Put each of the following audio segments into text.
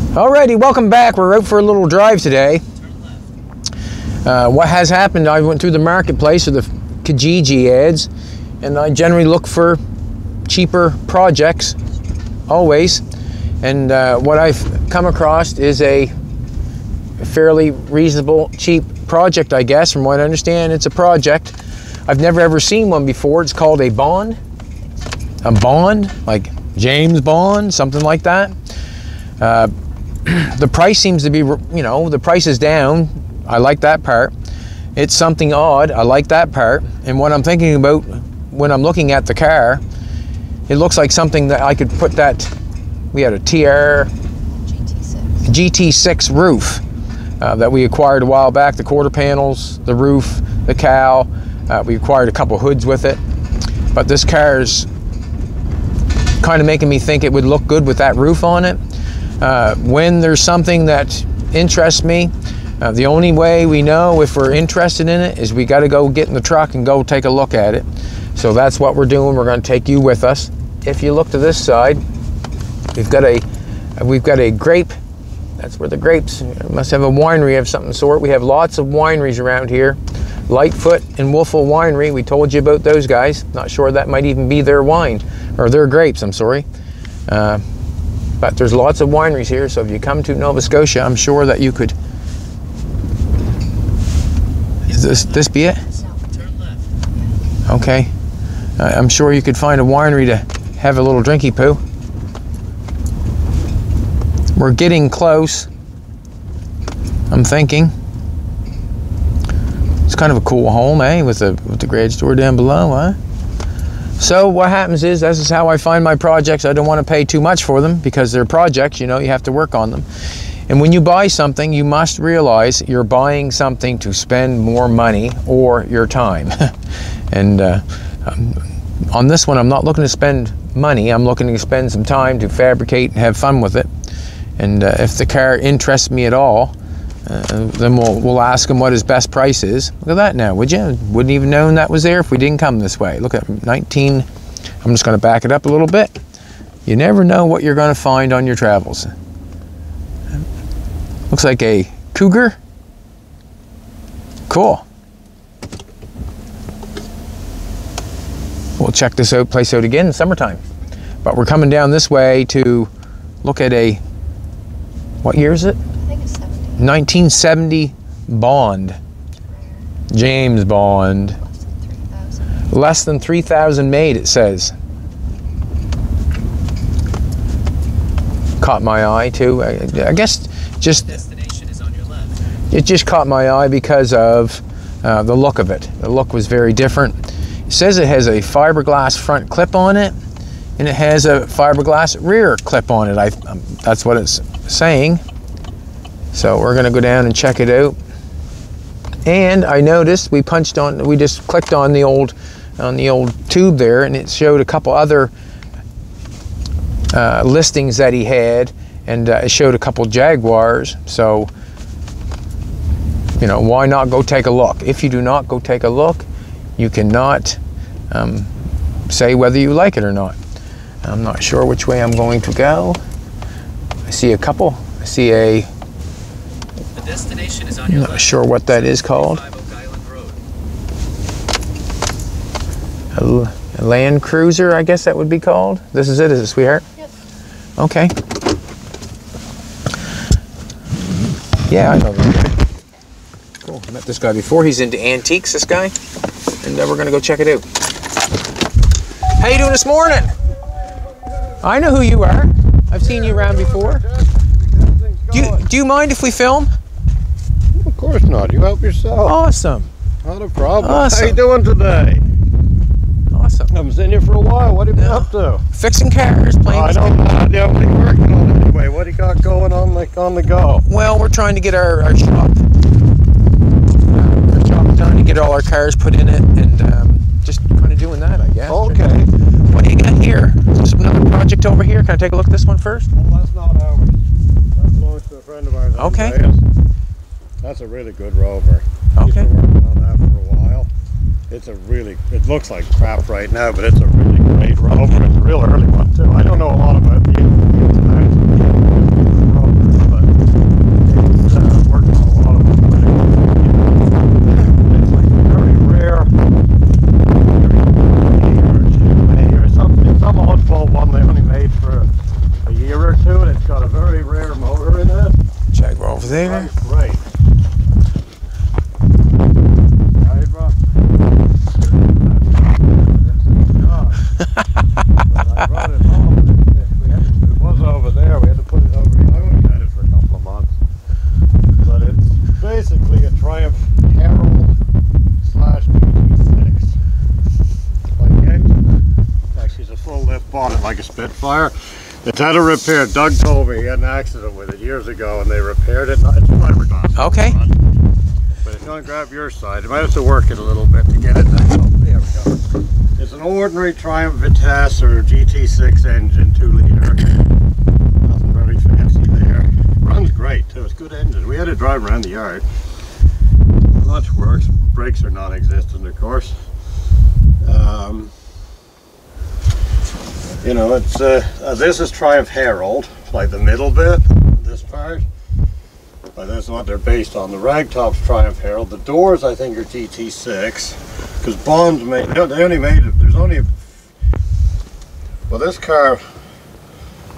Alrighty, welcome back. We're out for a little drive today. What has happened, I went through the marketplace or the Kijiji ads, and I generally look for cheaper projects, always. And what I've come across is a fairly reasonable, cheap project, I guess. From what I understand, it's a project. I've never ever seen one before. It's called a Bond. A Bond, like James Bond, something like that. The price seems to be, you know, the price is down. I like that part. It's something odd. I like that part. And what I'm thinking about when I'm looking at the car, it looks like something that I could put that, we had a GT6 roof that we acquired a while back, the quarter panels, the roof, the cowl. We acquired a couple hoods with it. But this car is kind of making me think it would look good with that roof on it. When there's something that interests me, the only way we know if we're interested in it is we got to go get in the truck and go take a look at it. So that's what we're doing. We're going to take you with us. If you look to this side, we've got a grape. That's where the grapes must have a winery of some sort. We have lots of wineries around here. Lightfoot and Wolfville Winery. We told you about those guys. Not sure that might even be their wine or their grapes. I'm sorry. But there's lots of wineries here, so if you come to Nova Scotia, I'm sure that you could. Is this be it? Turn left. Okay. I'm sure you could find a winery to have a little drinky poo. We're getting close, I'm thinking. It's kind of a cool home, eh? With the garage door down below, huh? So what happens is, this is how I find my projects. I don't want to pay too much for them because they're projects, you know, you have to work on them. And when you buy something, you must realize you're buying something to spend more money or your time. And on this one, I'm not looking to spend money. I'm looking to spend some time to fabricate and have fun with it. And if the car interests me at all, then we'll ask him what his best price is. Look at that now, would you? Wouldn't even known that was there if we didn't come this way. Look at 19, I'm just gonna back it up a little bit. You never know what you're gonna find on your travels. Looks like a Cougar. Cool. We'll check this place out again in summertime. But we're coming down this way to look at a, what year is it? 1970 Bond. James Bond. Less than 3,000 made, it says. Caught my eye too. I guess just Destination is on your left. it just caught my eye because of the look of it. The look was very different. It says it has a fiberglass front clip on it, and it has a fiberglass rear clip on it. That's what it's saying. So we're gonna go down and check it out. And I noticed we just clicked on the old tube there, and it showed a couple other listings that he had, and it showed a couple Jaguars. So, you know, why not go take a look? If you do not go take a look, you cannot say whether you like it or not. I'm not sure which way I'm going to go. I see a couple. I see a, Destination is on your I'm not sure what that is called. A Land Cruiser, I guess that would be called. This is it, sweetheart? Yep. Okay. Yeah, I know this guy. Cool. I met this guy before. He's into antiques, this guy. And we're gonna go check it out. How you doing this morning? I know who you are. I've seen you around before. Do you mind if we film? Of course not. You help yourself. Awesome. Not a problem. Awesome. How you doing today? Awesome. I haven't seen you for a while. What have you been up to? Fixing cars, playing. I don't know. Yeah, what are you working on anyway? What do you got going on the go? Well, we're trying to get our shop done to get all our cars put in it, and just kind of doing that, I guess. Okay. What do you got here? There's another project over here. Can I take a look at this one first? Well, that's not ours. That belongs to a friend of ours. Okay. Andreas. That's a really good Rover. Okay. He's been working on that for a while. It looks like crap right now, but it's a really great Rover. It's a real early one too. I don't know a lot about the Rover. got a very rare motor in it. Check over there. Runs great. Right, bro? But I brought it home. It was over there. We had to put it over here. I only had it for a couple of months. But it's basically a Triumph Herald / GT6. Like engine. Actually, it's a full lift bonnet like a Spitfire. It's had a repair. Doug told me he had an accident with it years ago and they repaired it. It's fiberglass. Okay. But if you want to grab your side, you might have to work it a little bit to get it. Oh, there we go. It's an ordinary Triumph Vitesse or GT6 engine, 2 liter. Nothing very fancy there. Runs great too. It's a good engine. We had to drive around the yard. Clutch works. Brakes are non-existent, of course. You know, it's this is Triumph Herald, like the middle bit, this part. But that's what they're based on. The ragtop's Triumph Herald. The doors, I think, are GT6, because Bond made. They only made it. There's only. Well, this car.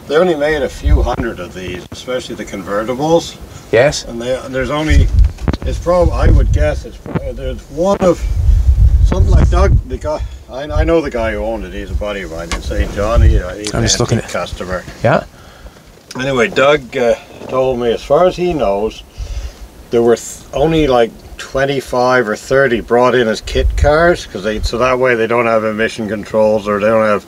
They only made a few hundred of these, especially the convertibles. Yes. And there's only. It's probably. I would guess it's. There's one of. Something like Doug, the guy. I know the guy who owned it. He's a buddy of mine in St. John. He's I'm just looking at customer. Yeah. Anyway, Doug told me, as far as he knows, there were only like 25 or 30 brought in as kit cars, so that way they don't have emission controls or they don't have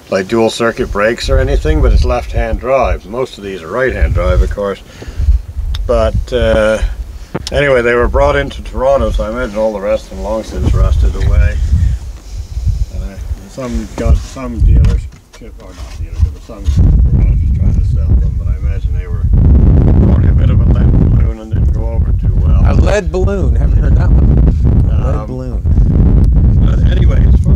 like dual circuit brakes or anything. But it's left-hand drive. Most of these are right-hand drive, of course. But anyway, they were brought into Toronto, so I imagine all the rest of them long since rusted away. Some dealers, or not dealers, but some garages trying to sell them, but I imagine they were probably a bit of a lead balloon and didn't go over too well. A lead balloon. Haven't heard that one. Lead balloon. But anyway, as far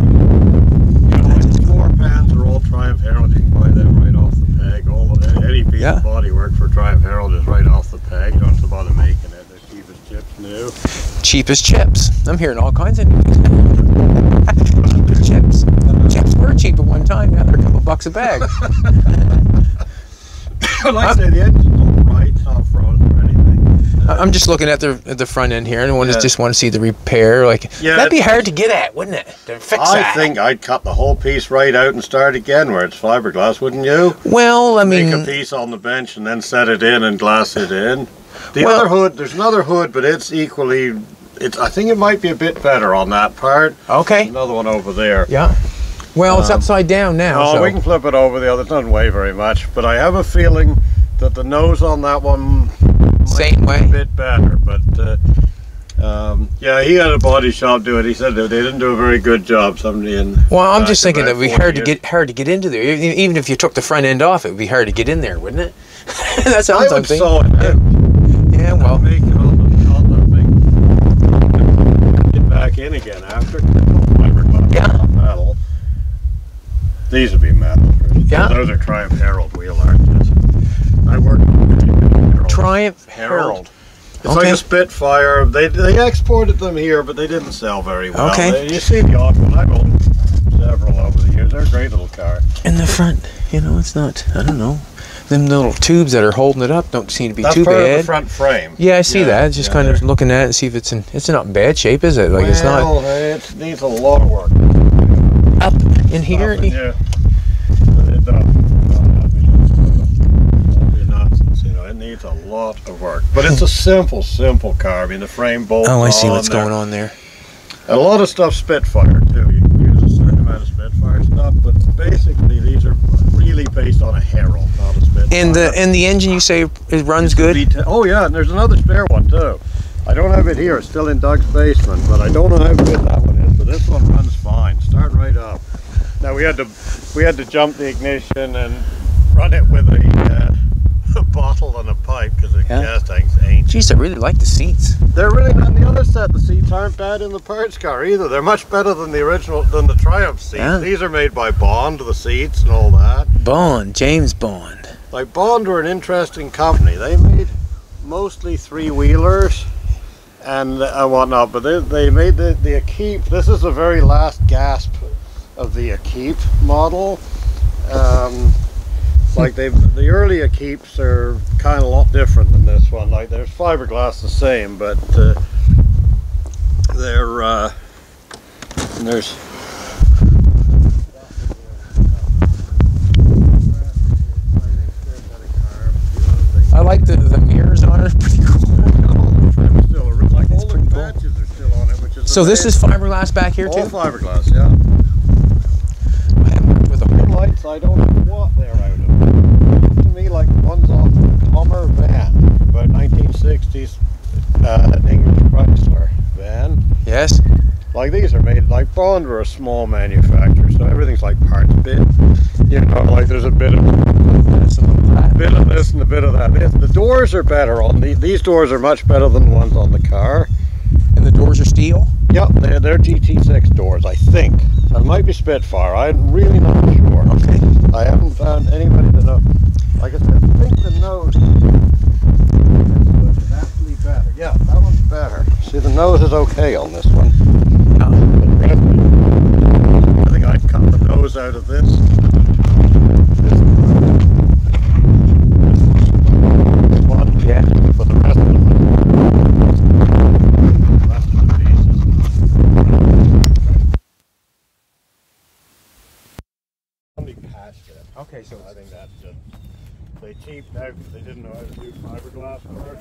as, the floor pans are all Triumph Herald. You can buy them right off the peg. Any piece of bodywork for Triumph Herald is right off the peg. You don't have to bother making it. They're cheap as chips new. Cheap as chips. I'm hearing all kinds of news. Cheap as chips. Chips were cheap at one time. Now they're a couple bucks a bag. Like I say, the engine's all right. It's not frozen or anything. I'm just looking at the front end here, and I just want to see the repair. That'd be hard to get at, wouldn't it? To fix that. I think I'd cut the whole piece right out and start again where it's fiberglass, wouldn't you? Well, I mean, make a piece on the bench and then set it in and glass it in. The other hood, there's another hood, but it's equally. I think it might be a bit better on that part. Okay. Another one over there. Yeah. Well, it's upside down now. Oh, so we can flip it over the other. It doesn't weigh very much, but I have a feeling that the nose on that one same way, a bit better. But yeah, he had a body shop do it. He said they didn't do a very good job. Somebody in. Well, I'm just thinking that it'd be hard to get into there. Even if you took the front end off, it would be hard to get in there, wouldn't it? That sounds something. I would saw it out. Yeah, well. Make it on the thing. Get back in again after. Yeah. Metal. These would be metal. Yeah. Those are Triumph Herald wheel arches. I worked on Triumph Herald. It's like a Spitfire. They exported them here, but they didn't sell very well. Okay. You see the odd one. I've owned several over the years. They're a great little car. In the front, it's not. I don't know. Them little tubes that are holding it up don't seem to be too bad. That's part of the front frame. Yeah, I see that. Just kind of looking at it and see if it's not in bad shape, is it? It's not. It needs a lot of work. Up in here? Yeah. It does. Nonsense, it needs a lot of work. But it's a simple car. I mean, the frame bolts. Oh, I see what's going on there. And a lot of stuff Spitfire too. You can use a certain amount of Spitfire stuff, but basically these are really based on a Herald, not a Spitfire. And the engine, you say it runs good? Oh yeah, and there's another spare one too. I don't have it here. It's still in Doug's basement, but I don't know how good that one is. But this one runs fine. Start right up. Now we had to jump the ignition and run it with a bottle and a pipe because the gas tank's ancient. Jeez, I really like the seats. They're really not. On the other set, the seats aren't bad in the parts car either. They're much better than the Triumph seats. Yeah. These are made by Bond, the seats and all that. Bond, James Bond. Like Bond were an interesting company. They made mostly three-wheelers and whatnot, but they made the Equipe. This is the very last gasp of the Equipe model. Like the early Equipes are kind of a lot different than this one. Like there's fiberglass the same, but there's I like the mirrors on it. Pretty cool. Like all the patches are still on it, which is so this is fiberglass back here too? All fiberglass, yeah. I haven't worked with them. Lights, I don't know what they're out of. To me, like one's off the Hummer van, about 1960s English Chrysler van. Yes. Like these are made, like Bond were a small manufacturer, so everything's like parts bit. You know, like there's a bit of this and a bit of that. The doors are better on these doors are much better than the ones on the car. And the doors are steel? Yep, they're GT6 doors, I think. It might be Spitfire, I'm really not sure. Okay. I haven't found anybody to know. Like I said, I think the nose is actually better. Yeah, that one's better. See, the nose is okay on this one. Oh. I think I'd cut the nose out of this. One, yeah. But the rest of them. Okay, so I think that's just they cheaped out because they didn't know how to do fiberglass work.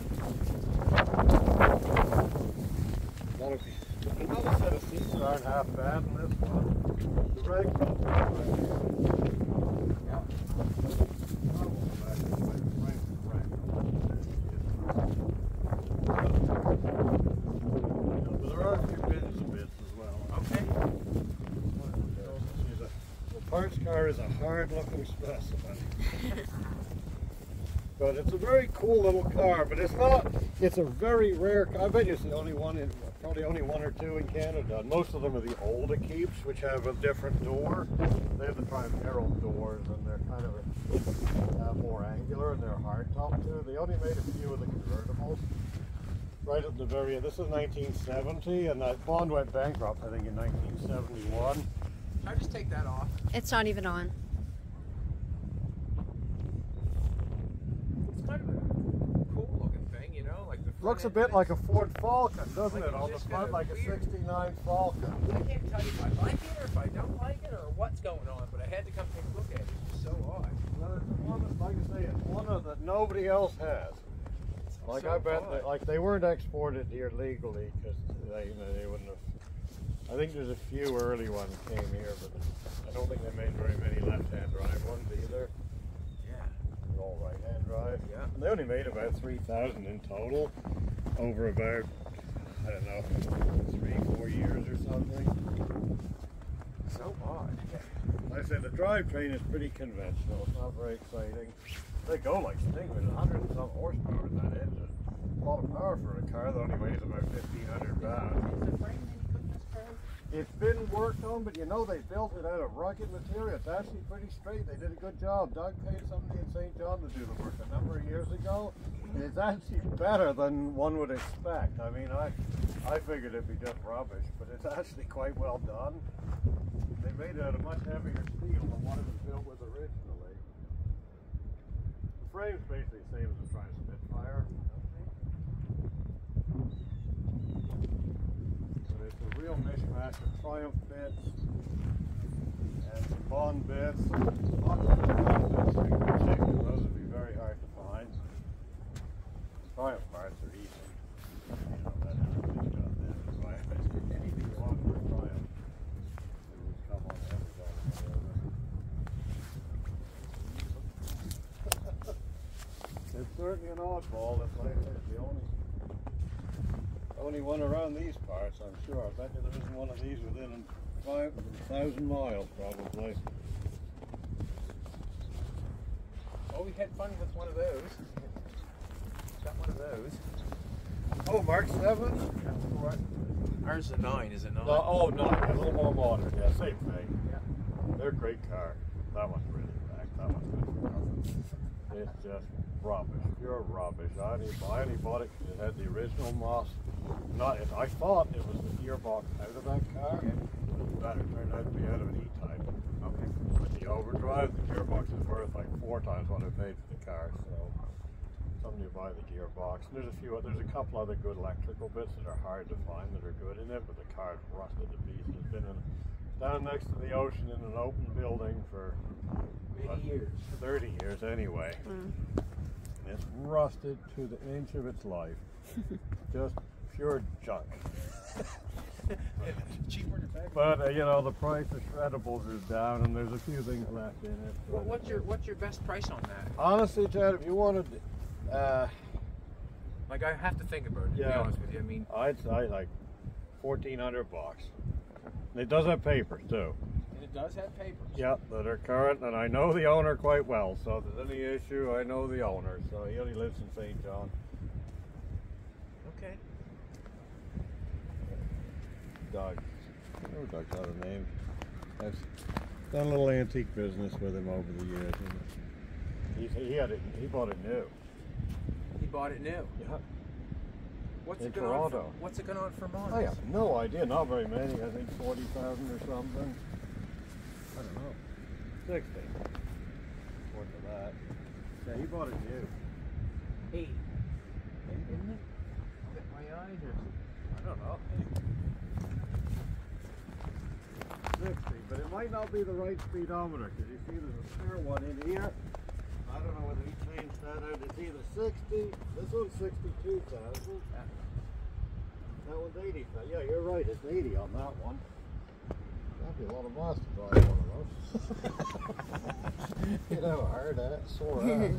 Another set of seats aren't half bad in this one. The reg but there are a few bits as well. Okay. The parts car is a hard-looking specimen. But it's a very cool little car, but it's not, it's a very rare car. I bet it's the only one, probably only one or two in Canada. Most of them are the old Equipes, which have a different door. They have the Convertible doors, and they're kind of more angular, and they're hardtop too. They only made a few of the convertibles. Right at the very end. This is 1970, and that Bond went bankrupt, I think, in 1971. Can I just take that off? It's not even on. It's kind of a cool looking thing, you know? Like the Looks a bit like a Ford Falcon, doesn't it? On the front, like a '69 Falcon. I can't tell you if I like it or if I don't like it or what's going on, but I had to come take a look at it. It's just so odd. Well, it's one that, like I say, it's one that nobody else has. Like so I bet, like they weren't exported here legally because they wouldn't have. I think there's a few early ones came here, but I don't think they made very many left-hand drive ones either. Yeah. They're all right-hand drive. Yeah. And they only made about 3,000 in total over about, I don't know, 3-4 years or something. So odd. Like I said, the drivetrain is pretty conventional. It's not very exciting. They go like Stingray, 100 and some horsepower in that engine. A lot of power for a car that only weighs about 1,500 pounds. It's been worked on, but you know they built it out of rugged material. It's actually pretty straight. They did a good job. Doug paid somebody in St. John to do the work a number of years ago. And it's actually better than one would expect. I mean, I figured it'd be just rubbish, but it's actually quite well done. They made it out of much heavier steel than what it was built with originally. The frame's basically the same as the Triumph Spitfire. It's a real mishmash of Triumph bits and some Bond bits. Lots of Bond bits in particular. Those would be very hard to find. Triumph parts are easy. You know, that everybody's got them. So anything you want for Triumph, it would come on everybody. It's certainly an oddball. It's like it's the only one around these parts, I'm sure. I bet you there isn't one of these within 1,000 miles, probably. Oh, we had fun with one of those. Got one of those. Oh, Mark 7? That's what. Ours is a 9, is it not? Oh, 9. A little more modern. Yeah, same thing. Yeah. They're a great car. That one's really back. That one's good for nothing. It's just rubbish. Pure rubbish. I only bought it because it had the original Moss. I thought it was the gearbox out of that car, but it turned out to be out of an E-Type. Okay. But the overdrive, the gearbox is worth like 4 times what I paid for the car. So something you buy the gearbox. And there's a couple other good electrical bits that are hard to find that are good in it, but the car's rusted to pieces. It's been down next to the ocean in an open building for 30 years anyway. It's rusted to the inch of its life. Just pure junk. Cheaper than factory. But you know, the price of shreddables is down, and there's a few things left in it. Well, what's your best price on that? Honestly, Chad, if you wanted, like, I have to think about it. To be honest with you, I mean, I'd say like $1,400. And it does have papers too. and it does have papers. Yeah, that are current, and I know the owner quite well. So if there's any issue, I know the owner. So he only lives in St. John. Okay. Doug. I know Doug's got a name. I've done a little antique business with him over the years. And he bought it new. He bought it new. Yeah. What's In it going on for? Toronto. What's it going on for months? I have no idea. Not very many. I think 40,000 or something. I don't know. 60. Worth of that. Yeah, he bought it new. 80. Isn't it? My eyes are. I don't know. 60, but it might not be the right speedometer, because you see there's a spare one in here. I don't know whether he changed that out. It's either 60, this one's 62,000. That one's 80. Yeah, you're right, it's 80 on that one. That'd be a lot of miles to drive one of those. You'd have a hard ass, sore ass.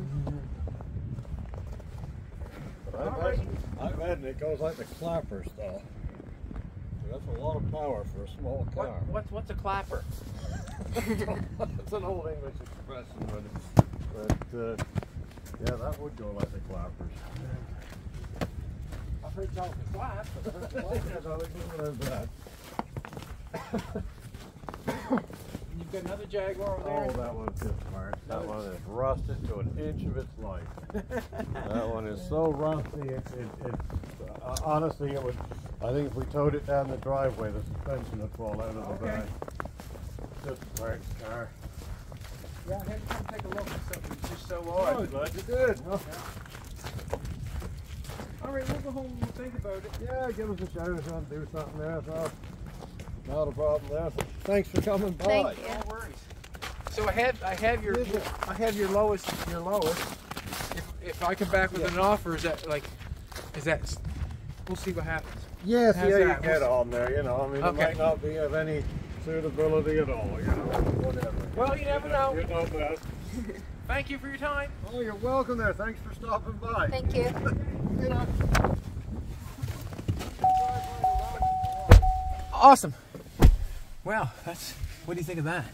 But I imagine it goes like the clappers though. That's a lot of power for a small car. What's a clapper? It's an old English expression, but yeah, that would go like the clappers. I've heard y'all can clap. And you've got another Jaguar over there? Oh, that one's just smart. That one is rusted to an inch of its life. That one is so rusty. Honestly, it would. I think if we towed it down the driveway, the suspension would fall out of the back. Just a smart car. Yeah, I had to come take a look at something. It's just so Oh, odd. I'm glad you did. Yeah. All right, we'll go home and we'll think about it. Yeah, give us a shout if you want to do something there. So not a problem there. So thanks for coming by. Thank you. No worries. So I have your lowest. If I come back with an offer, is that? We'll see what happens. Yes, How's yeah, you that? get on there, you know. I mean, Okay. it might not be of any suitability at all, you know. Whatever. Well, you never know. You know best. Thank you for your time. Oh, you're welcome there. Thanks for stopping by. Thank you. You know. Awesome. Well, what do you think of that?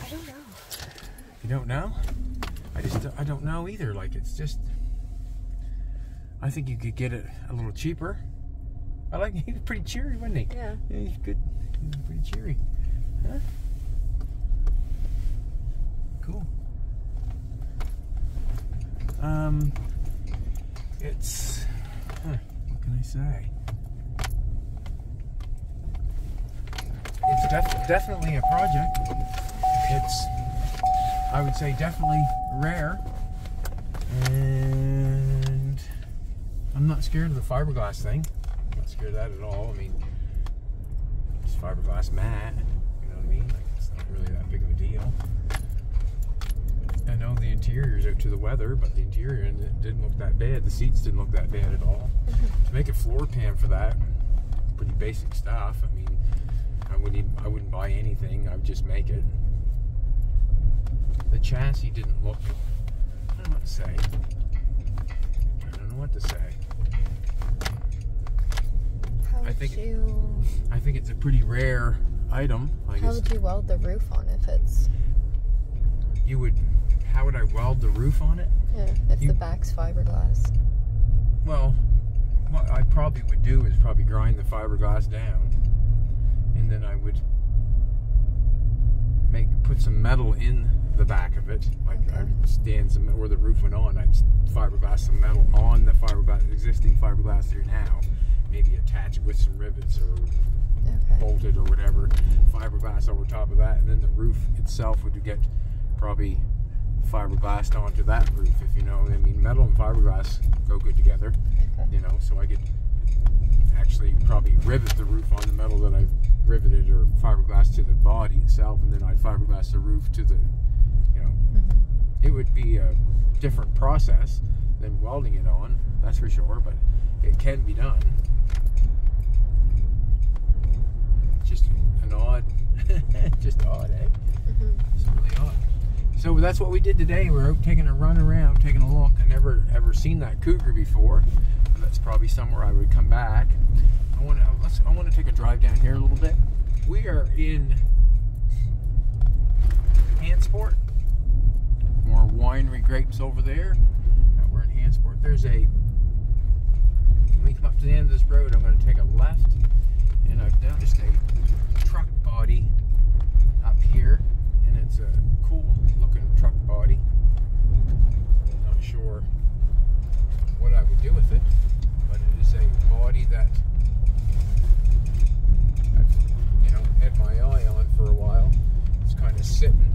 I don't know. You don't know? I don't know either. Like, it's just, I think you could get it a little cheaper. I like, he was pretty cheery, wasn't he? Yeah. Yeah, he's good. He's pretty cheery. Huh? Cool. It's, what can I say? It's definitely a project. It's, I would say, definitely rare. And I'm not scared of the fiberglass thing. I'm not scared of that at all. I mean, it's fiberglass mat. You know what I mean? Like, it's not really that big of a deal. I know the interior's out to the weather, but the interior didn't look that bad. The seats didn't look that bad at all. To make a floor pan for that, pretty basic stuff. I mean, I wouldn't buy anything. I would just make it. The chassis didn't look. I don't know what to say. I don't know what to say. I think it's a pretty rare item. How would you weld the roof on if it's? How would I weld the roof on it? Yeah, if the back's fiberglass. Well, what I probably would do is probably grind the fiberglass down, and then I would put some metal in the back of it. Like, Okay. I would stand some where the roof went on. I'd fiberglass some metal on the existing fiberglass there now. Maybe attach it with some rivets or Okay. bolted or whatever, fiberglass over top of that, and then the roof itself would get probably fiberglassed onto that roof, if you know. I mean, metal and fiberglass go good together, Okay. you know, so I could actually probably rivet the roof on the metal that I've riveted or fiberglass to the body itself, and then I'd fiberglass the roof to the, you know, it would be a different process than welding it on, that's for sure, but it can be done. Just an odd, just odd, eh? It's really odd. So that's what we did today. We're out taking a run around, taking a look. I never ever seen that Cougar before. That's probably somewhere I would come back. I want to take a drive down here a little bit. We are in Hansport. More winery grapes over there. We're in Hansport. There's a. When we come up to the end of this road, I'm going to take a left, and I've noticed a truck body up here, and it's a cool looking truck body. Not sure what I would do with it, but it is a body that I've, you know, had my eye on for a while. It's kind of sitting.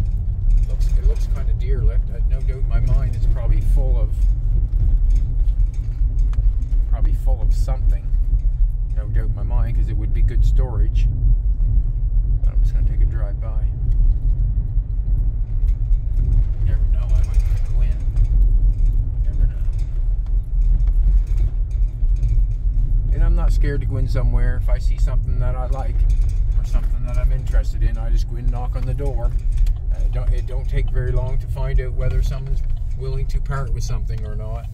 It looks kind of deer-licked. No doubt in my mind it's probably full of something. No doubt in my mind, because it would be good storage. But I'm just going to take a drive by. You never know, I might go in. You never know. And I'm not scared to go in somewhere. If I see something that I like or something that I'm interested in, I just go in and knock on the door. It don't take very long to find out whether someone's willing to part with something or not.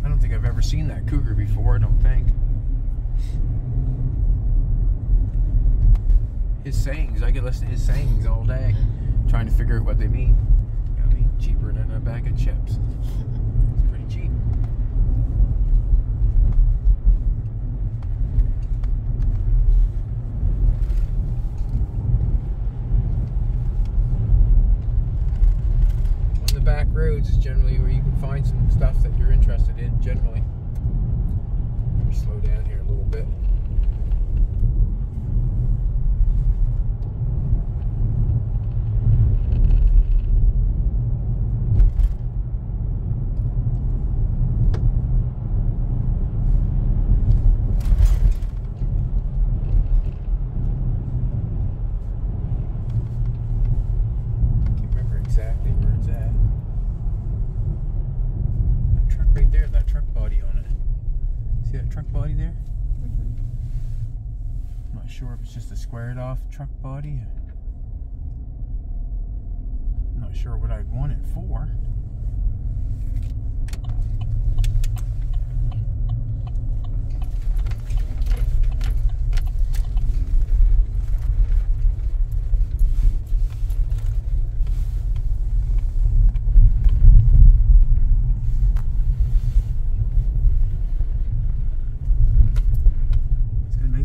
I don't think I've ever seen that Cougar before, I don't think. His sayings, I could listen to his sayings all day, trying to figure out what they mean. You know, I mean, cheaper than a bag of chips. It's pretty cheap. Back roads is generally where you can find some stuff that you're interested in, generally. Let me slow down here a little bit. Can't remember exactly where it's at. Right there, that truck body on it. See that truck body there? I'm not sure if it's just a squared off truck body. I'm not sure what I'd want it for.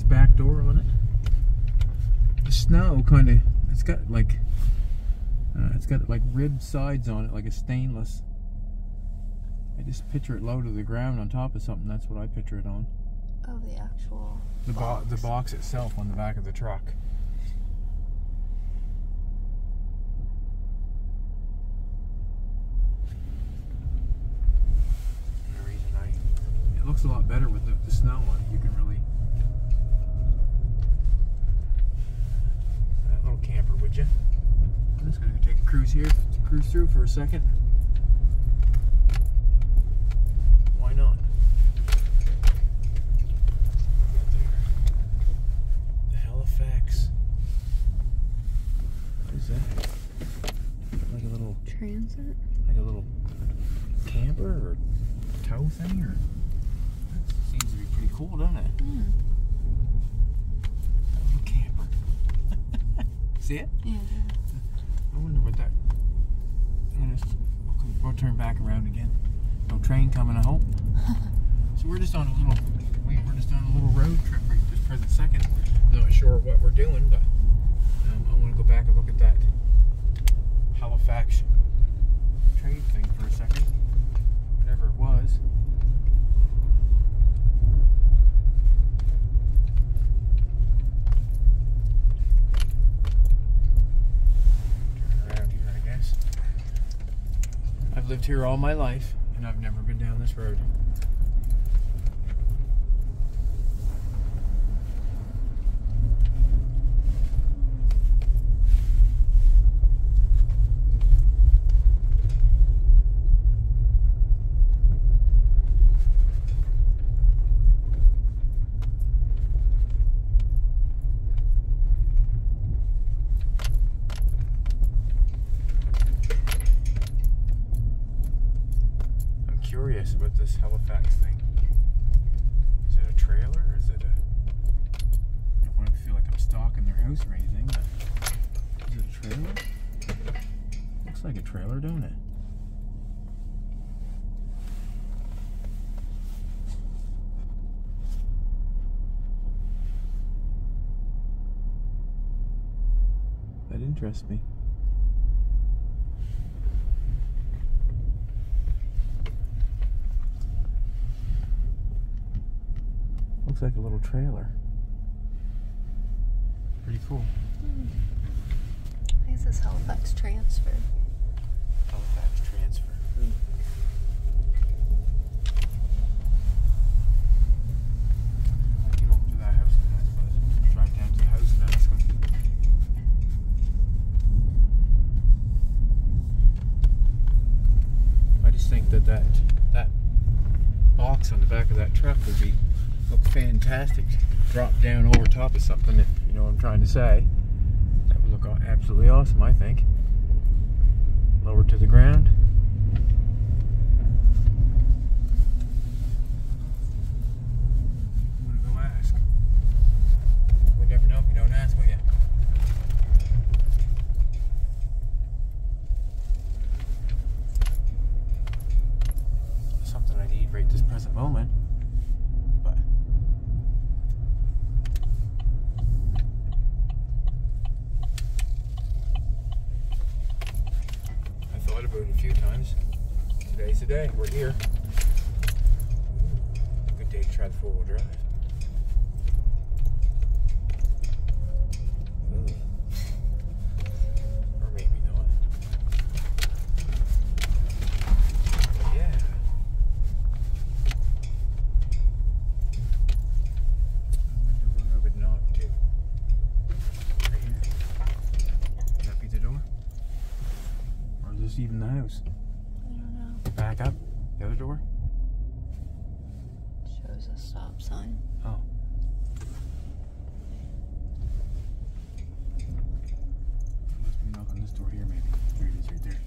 Back door on it. The snow kind of, it's got like ribbed sides on it, like a stainless. I just picture it low to the ground on top of something. That's what I picture it on. Oh, the actual the box itself on the back of the truck. The reason it looks a lot better with the snow on it. You can really. Little camper, would you? I'm just going to take a cruise here, cruise through for a second. Why not? The Halifax. What is that? Like a little transit? Like a little camper or tow thing, or that seems to be pretty cool, doesn't it? Yeah. See it? Yeah. I wonder what that. We'll turn back around again. No train coming, I hope. So we're just on a little road trip right this present second. Not sure what we're doing, but I want to go back and look at that Halifax trade thing for a second. Whatever it was. was. Turn around here, I guess. I've lived here all my life, and I've never been down this road. Curious about this Halifax thing. Is it a trailer or is it a... I don't want to feel like I'm stalking their house or anything, but is it a trailer? Looks like a trailer, don't it? That interests me. Looks like a little trailer. Pretty cool. I guess it's Halifax transfer. Halifax transfer. Get over to that house and I suppose. Drive down to the house and ask them. I just think that box on the back of that truck would look fantastic. Drop down over top of something, if you know what I'm trying to say. That would look absolutely awesome, I think. Lower to the ground. I'm gonna go ask. We never know if we don't ask, will ya? Something I need right this present moment. About it a few times. Today's the day. We're here. Ooh, good day to try the four-wheel drive. Ooh. Or maybe not. But yeah. I'm going to run over the knob too. Right here. Would that be the door? Or is this even the house? I don't know. Back up. The other door? Shows a stop sign. Oh. Must be knock on this door here, maybe. Here it is, right there.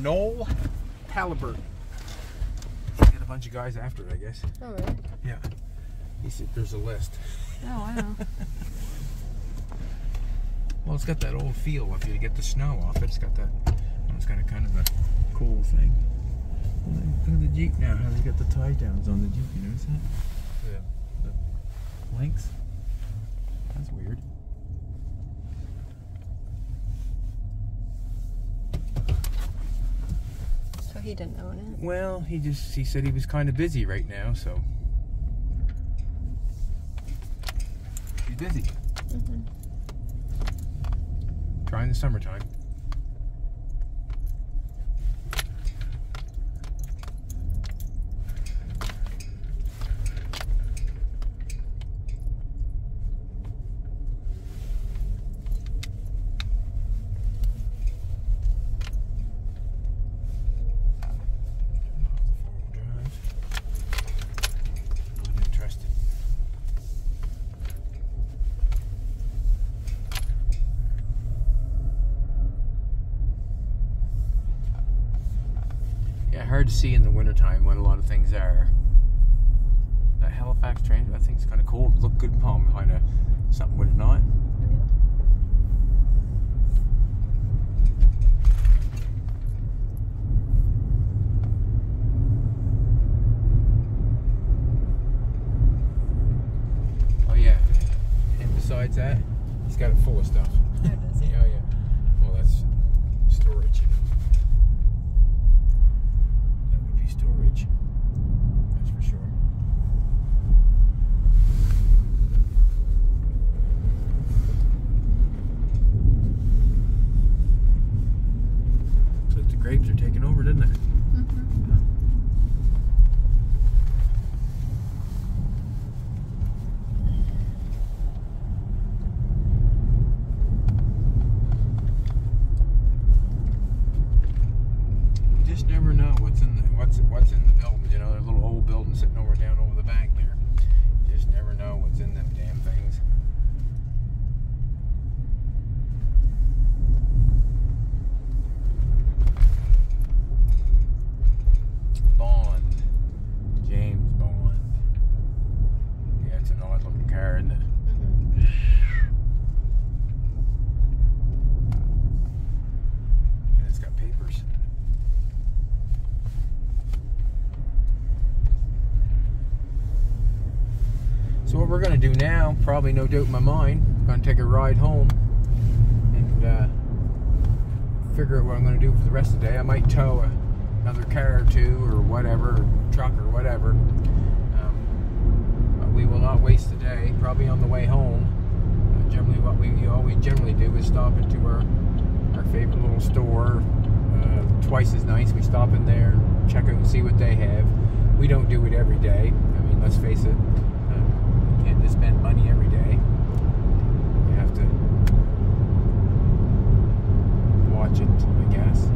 Noel Halliburton. He's got a bunch of guys after it, I guess. Oh, really? Yeah. He said there's a list. Oh, wow. Well, it's got that old feel after you get the snow off it. It's got that, it's got a kind of a cool thing. Look at the Jeep now, how they got the tie downs on the Jeep, you notice that? The links. That's weird. So he didn't own it? Well, he said he was kind of busy right now, so. He's busy. Mm-hmm. Trying the summertime. Hard to see in the wintertime when a lot of things are. That Halifax train, I think it's kind of cool. Look good palm behind a something, would it not? Oh yeah, and besides that, he's got it full of stuff. Oh, does he? Oh yeah. Well, that's storage. Storage, that's for sure. Looks like the grapes are taking over, didn't it? Never know what's in the building. You know, there's a little old building sitting down over the bank there. You just never know what's in them damn things. Bond, James Bond. Yeah, it's an odd looking car, isn't it? And it's got papers. So what we're going to do now, probably no doubt in my mind, I'm going to take a ride home and figure out what I'm going to do for the rest of the day. I might tow another car or two or whatever, or truck or whatever. But we will not waste the day, probably on the way home. Generally what we always generally do is stop into our favorite little store. Twice as nice, we stop in there, check out and see what they have. We don't do it every day. I mean, let's face it. To spend money every day, you have to watch it, I guess.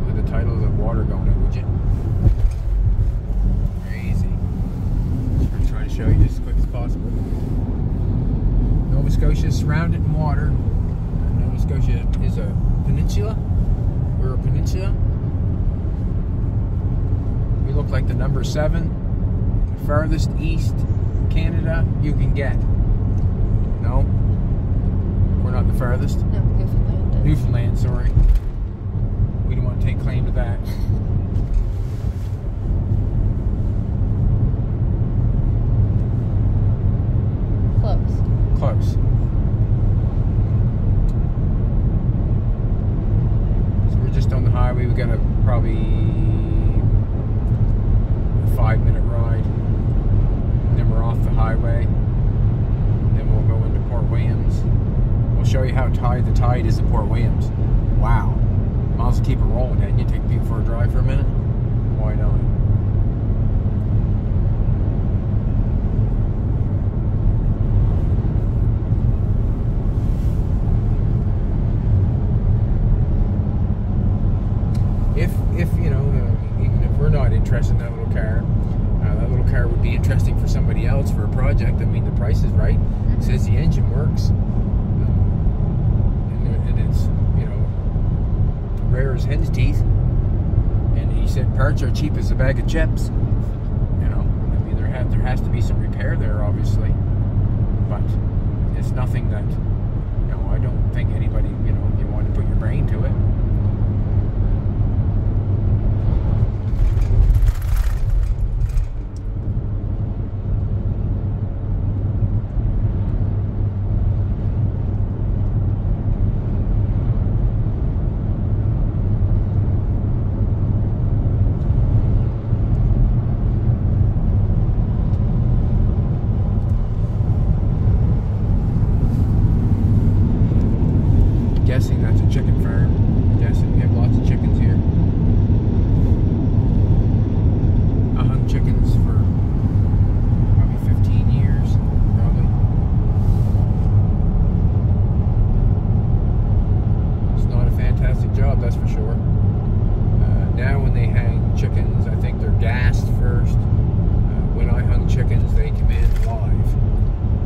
Look at the title of the water going in, would you? Crazy. Just going to try to show you this as quick as possible. Nova Scotia is surrounded in water. Nova Scotia is a peninsula. We're a peninsula. We look like the number 7, the farthest east Canada you can get. No? We're not the farthest? No, Newfoundland. Newfoundland, sorry. We don't want to take claim to that. Close. Close. So we're just on the highway. We got a probably 5-minute ride. Then we're off the highway. Then we'll go into Port Williams. We'll show you how high the tide is at Port Williams. Wow. Might as well keep it rolling, hadn't you? Take people for a drive for a minute? Why not? If you know, even if we're not interested in that little car, that little car would be interesting for somebody else for a project. I mean, the price is right. It says the engine works, and it's, you know, rare as hen's teeth. And he said parts are cheap as a bag of chips. You know, I mean, there has to be some repair there, obviously, but it's nothing that, you know, I don't think anybody, you know, you want to put your brain to it. that's for sure. Now when they hang chickens, I think they're gassed first. When I hung chickens, they came in live.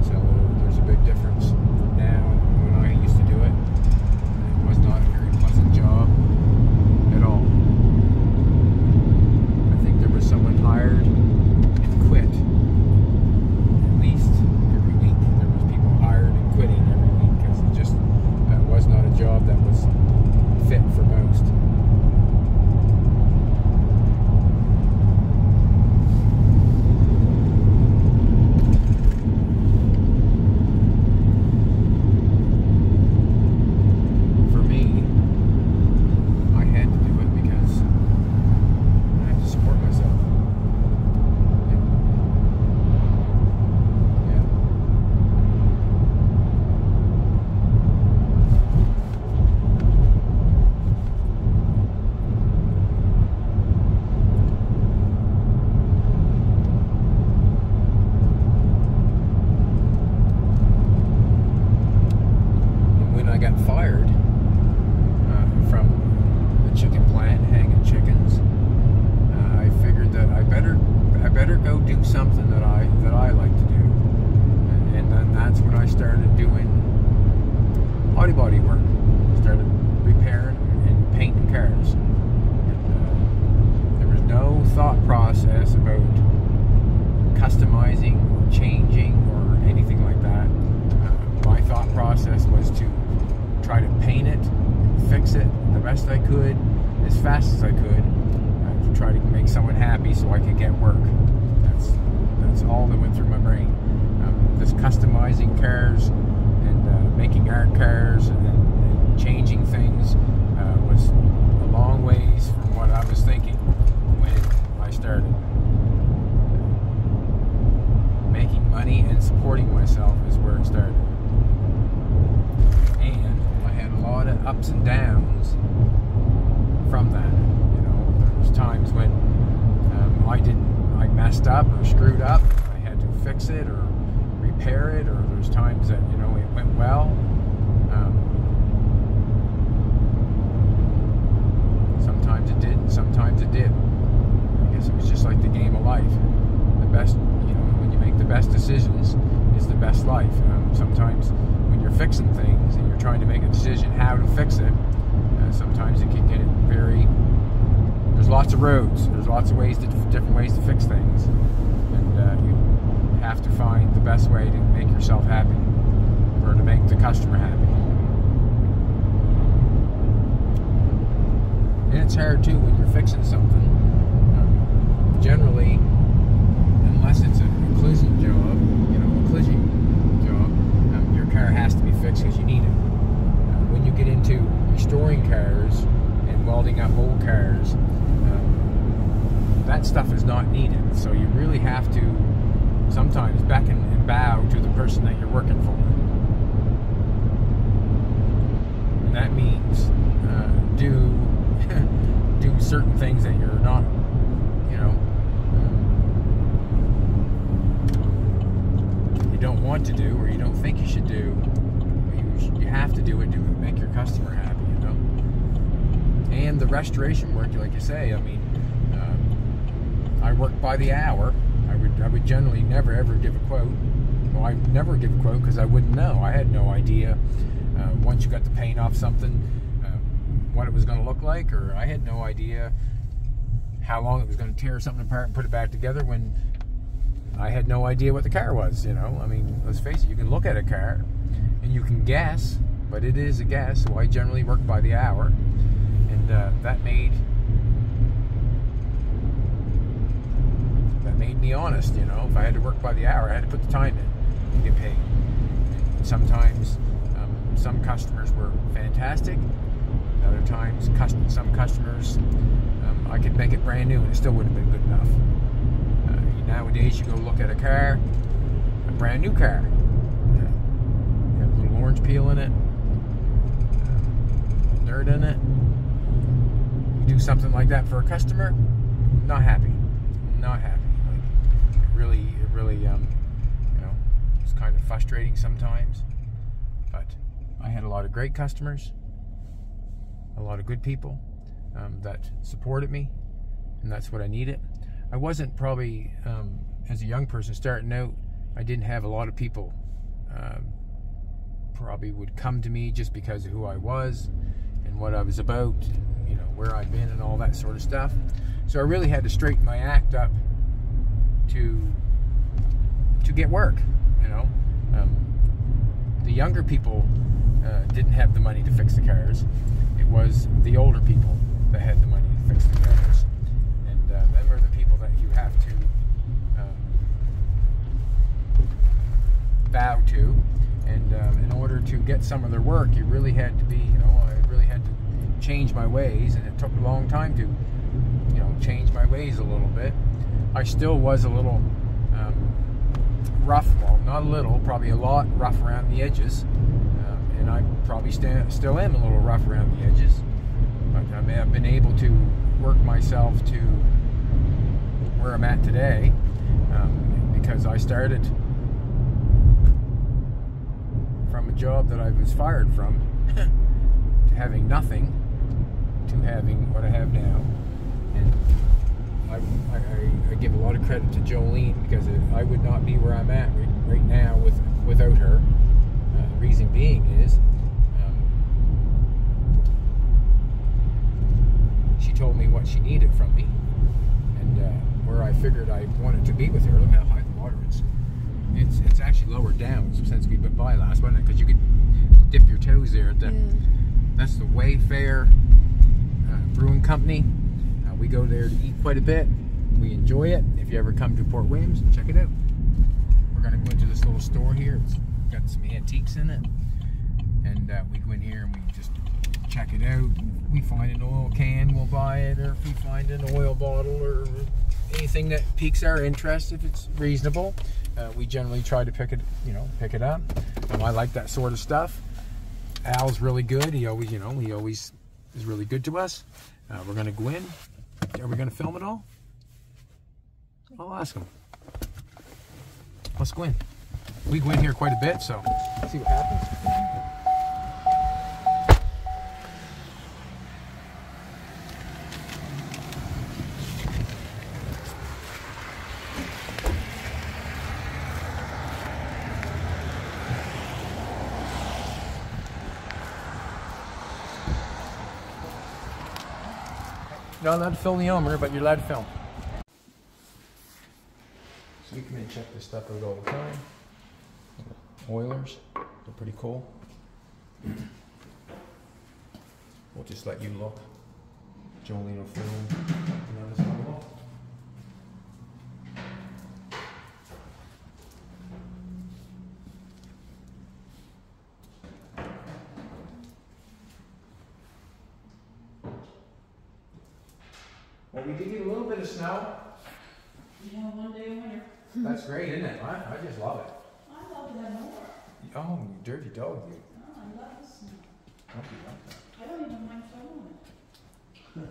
So there's a big difference from now and when I used to do it. It was not a very pleasant job at all. I think there was someone hired and quit. At least every week. There was people hired and quitting every week because it just was not a job that was fit for most. Different ways to fix things, and you have to find the best way to make yourself happy or to make the customer happy. And it's hard too when you're fixing something. Generally, unless it's a collision job, your car has to be fixed because you need it. When you get into restoring cars and welding up old cars, that stuff is not needed, so you really have to sometimes beckon and bow to the person that you're working for. And that means do certain things that you're not, you don't want to do or you don't think you should do. You have to do it to make your customer happy, And the restoration work, like you say, I mean, I work by the hour. I would generally never ever give a quote. Well, I never give a quote because I wouldn't know. I had no idea once you got the paint off something what it was going to look like, or I had no idea how long it was going to tear something apart and put it back together when I had no idea what the car was. I mean, let's face it. You can look at a car and you can guess, but it is a guess. So I generally work by the hour, and that made me honest. If I had to work by the hour, I had to put the time in to get paid. And sometimes some customers were fantastic. Other times some customers I could make it brand new and it still wouldn't have been good enough. Nowadays you go look at a car, a brand new car, got a little orange peel in it, dirt in it. You do something like that for a customer, not happy. It really, it's kind of frustrating sometimes. But I had a lot of great customers, a lot of good people that supported me, and that's what I needed. I wasn't probably, as a young person starting out, I didn't have a lot of people probably would come to me just because of who I was and what I was about, you know, where I've been and all that sort of stuff. So I really had to straighten my act up to get work, you know. The younger people didn't have the money to fix the cars. It was the older people that had the money to fix the cars, and them are the people that you have to bow to. And in order to get some of their work, you really had to be, you know, I really had to change my ways, and it took a long time to, you know, change my ways a little bit. I still was a little rough, well, not a little, probably a lot rough around the edges, and I probably still am a little rough around the edges, but I've been able to work myself to where I'm at today, because I started from a job that I was fired from to having nothing to having what I have now. And I give a lot of credit to Jolene, because I would not be where I'm at right now without her. The reason being is she told me what she needed from me, and where I figured I wanted to be with her. Look how high the water is. It's actually lowered down since we went by last, wasn't it? Because you could dip your toes there at the. That's the Wayfair Brewing Company. We go there to eat quite a bit. We enjoy it. If you ever come to Port Williams, check it out. We're gonna go into this little store here. It's got some antiques in it, and we go in here and we just check it out. If we find an oil can, we'll buy it, or if we find an oil bottle or anything that piques our interest, if it's reasonable, we generally try to pick it up. I like that sort of stuff. Al's really good. He always is really good to us. We're gonna go in. Are we gonna film it all? I'll ask him. Let's go in. We go in here quite a bit, so let's see what happens. You're not allowed to film the owner, but you're allowed to film. So we come in and check this stuff out all the time. Oilers, they're pretty cool. We'll just let you look. Jolene will film. You know, this one look. Well, we did get a little bit of snow. Yeah, one day a winter. That's great, isn't it? I just love it. I love to have more. Oh, you dirty dog, you. Oh, I love the snow. Don't be like that. I don't even mind shoveling it.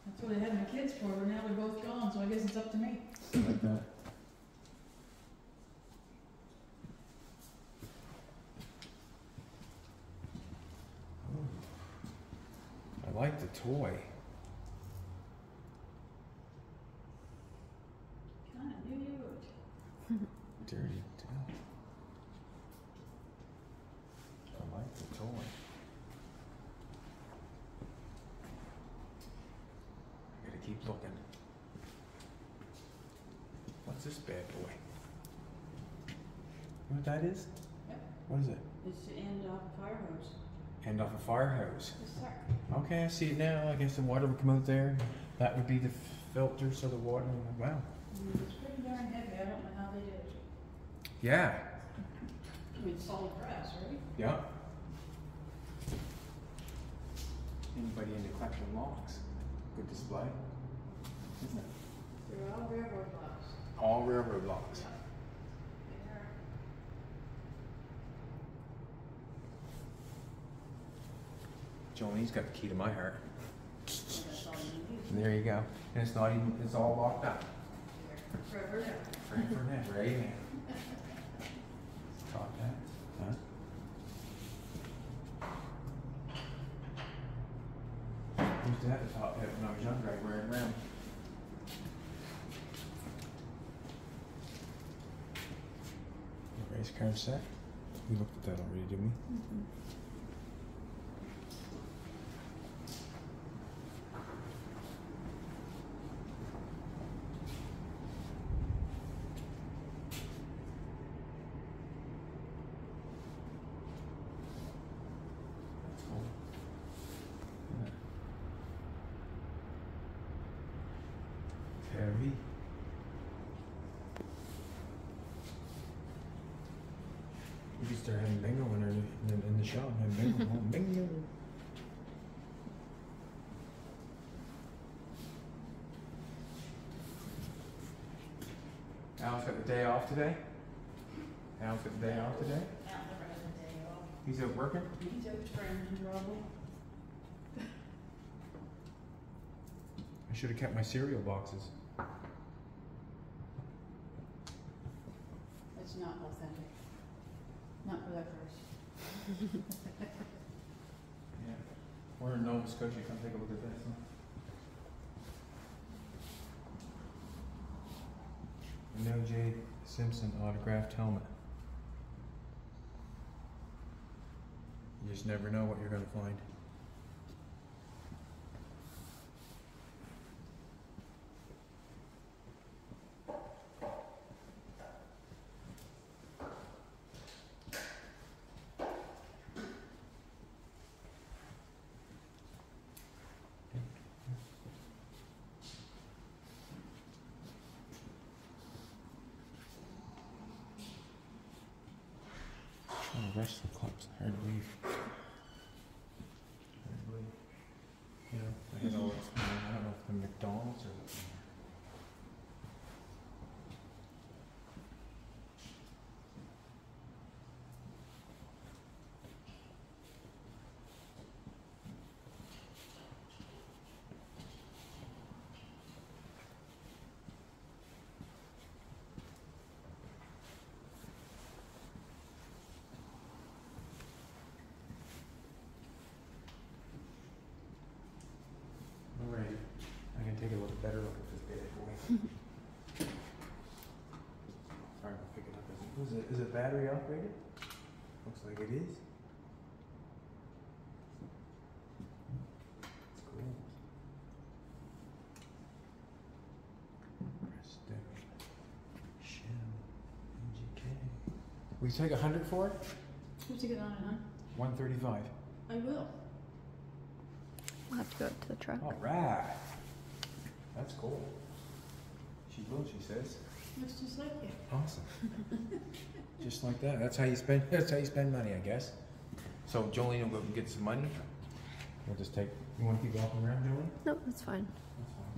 That's what I had my kids for, but now they're both gone, so I guess it's up to me. Like that. Ooh. I like the toy. Kinda knew you would. Dirty dog. I like the toy. I gotta keep looking. What's this bad boy? You know what that is? Yep. What is it? It's the end off a fire hose. End off a fire hose. Yes, sir. Okay, I see it now. I guess the water would come out there. That would be the filter, so the water. Wow. It's pretty darn heavy. I don't know how they did it. Yeah. I mean, solid brass, right? Yeah. Anybody into collecting locks? Good display, isn't it? They're all railroad locks. All railroad locks. They are. Jolene's got the key to my heart. That's all you need. And there you go. And it's not even, it's all locked up. Forever now. Forever and ever, amen. Top that, huh? used to have a top hat when I was younger. I'd wear it around. Race car set. We looked at that already, didn't we? Mm-hmm. Heavy. We could start having bingo in the shop. Have bingo. Bingo. Alan's got the day off today. Alan's got the day off today. Al never has a day off. He's out working. He's out scrambling probably. I should have kept my cereal boxes. It's not authentic. Not for that first. Yeah. We're in Nova Scotia. Come take a look at this. Huh? An O.J. Simpson autographed helmet. You just never know what you're going to find. Oh, wrestling clubs. Hard to believe. Hard to believe. You know, I had all this, I don't know if the McDonald's or what. Alright, I can take a look, better look at this bad boy. Sorry, I'll pick it up. Is it battery operated? Looks like it is. It's cool. Preston. Shell. MGK. Will you take 100 for it? Who's to get on it, huh? 135. I will. We'll have to go up to the truck. Alright. That's cool. She will, she says. Looks just like you. Awesome. Just like that. That's how you spend money, I guess. So Jolene will go get some money. We'll just take, you want to keep walking around, Jolene? Nope, that's fine. That's fine.